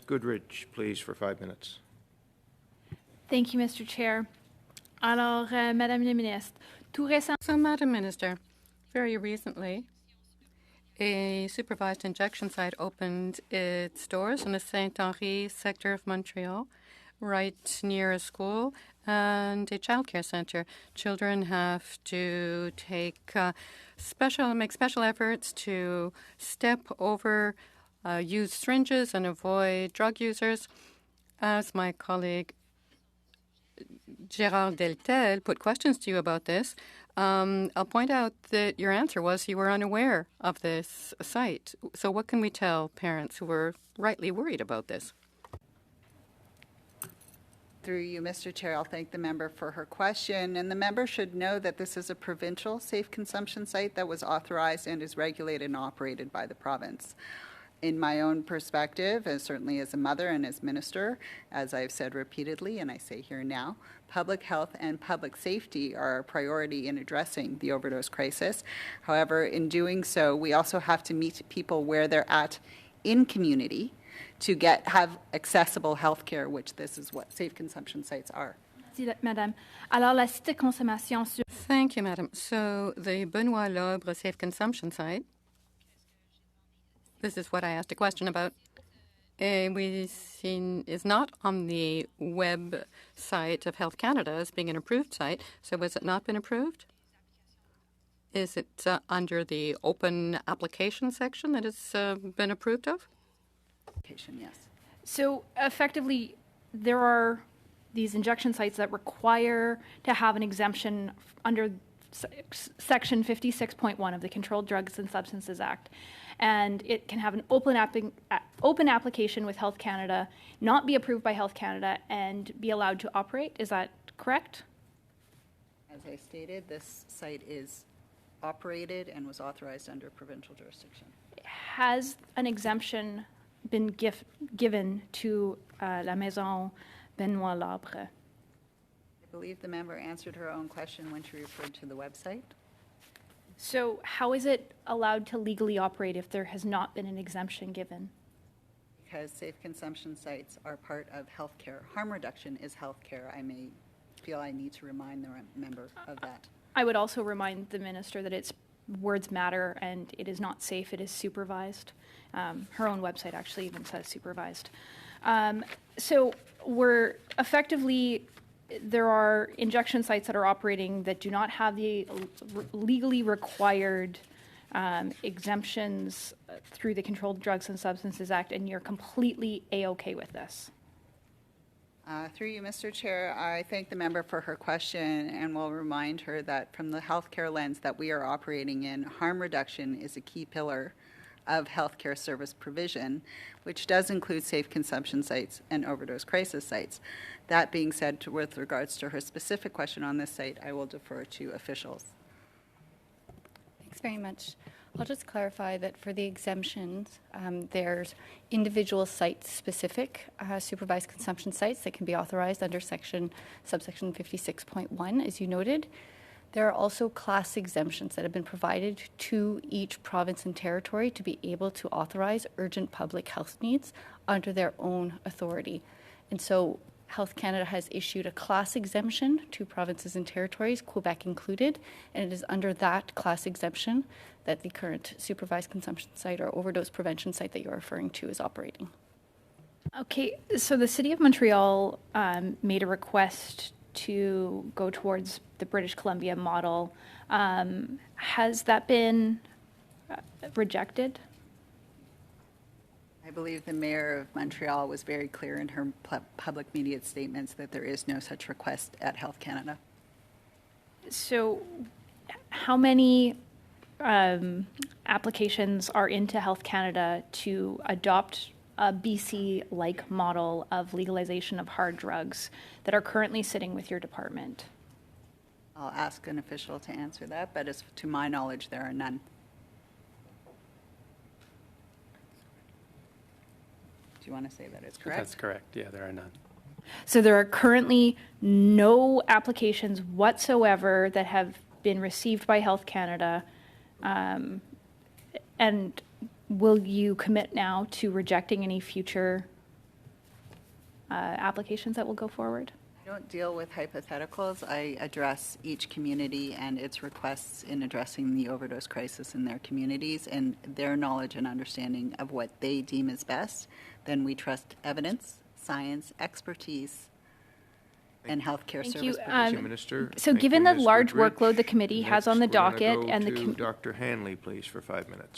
Goodrich, please, for 5 minutes. Thank you, Mr. Chair. Alors, Madame la Ministre, tout récemment... So, Madam Minister, very recently, a supervised injection site opened its doors in the Saint-Henri sector of Montreal, right near a school and a childcare center. Children have to make special efforts to step over use syringes and avoid drug users. As my colleague Gérard Deltel put questions to you about this, I'll point out that your answer was you were unaware of this site. So what can we tell parents who were rightly worried about this? Through you, Mr. Chair, I'll thank the member for her question. And the member should know that this is a provincial safe consumption site that was authorized and is regulated and operated by the province. In my own perspective, and certainly as a mother and as minister, as I've said repeatedly, and I say here now, public health and public safety are a priority in addressing the overdose crisis. However, in doing so, we also have to meet people where they're at in community to have accessible health care, which this is what safe consumption sites are. Madame. Alors, la site de consommation sur... Thank you, Madam. So the Benoît Lobre safe consumption site, this is what I asked a question about. Is not on the website of Health Canada as being an approved site. So has it not been approved? Is it under the open application section that it's been approved of? Yes. So effectively, there are these injection sites that require to have an exemption under Section 56.1 of the Controlled Drugs and Substances Act. And it can have an open application with Health Canada, not be approved by Health Canada, and be allowed to operate. Is that correct? As I stated, this site is operated and was authorized under provincial jurisdiction. Has an exemption been given to La Maison Benoît Lobre? I believe the member answered her own question when she referred to the website. So how is it allowed to legally operate if there has not been an exemption given? Because safe consumption sites are part of healthcare. Harm reduction is healthcare. I may feel I need to remind the member of that. I would also remind the minister that its words matter and it is not safe, it is supervised. Her own website actually even says supervised. So we're effectively, there are injection sites that are operating that do not have the legally required exemptions through the Controlled Drugs and Substances Act, and you're completely A-okay with this. Through you, Mr. Chair, I thank the member for her question and will remind her that from the healthcare lens that we are operating in, harm reduction is a key pillar of healthcare service provision, which does include safe consumption sites and overdose crisis sites. That being said, with regards to her specific question on this site, I will defer to officials. Thanks very much. I'll just clarify that for the exemptions, there's individual site-specific supervised consumption sites that can be authorized under subsection 56.1, as you noted. There are also class exemptions that have been provided to each province and territory to be able to authorize urgent public health needs under their own authority. And so Health Canada has issued a class exemption to provinces and territories, Quebec included, and it is under that class exemption that the current supervised consumption site or overdose prevention site that you're referring to is operating. Okay, so the City of Montreal made a request to go towards the British Columbia model. Has that been rejected? I believe the Mayor of Montreal was very clear in her public media statements that there is no such request at Health Canada. So how many applications are into Health Canada to adopt a BC-like model of legalization of hard drugs that are currently sitting with your department? I'll ask an official to answer that, but as to my knowledge, there are none. Do you want to say that it's correct? That's correct. Yeah, there are none. So there are currently no applications whatsoever that have been received by Health Canada, and will you commit now to rejecting any future applications that will go forward. I don't deal with hypotheticals. I address each community and its requests in addressing the overdose crisis in their communities and their knowledge and understanding of what they deem is best. Then we trust evidence, science, expertise, and healthcare Thank service you. provision. Thank you, Minister. So Thank given you, the Ms. large Goodrich. workload the committee has on the Next, we're gonna docket go and the to Dr. Hanley, please, for 5 minutes.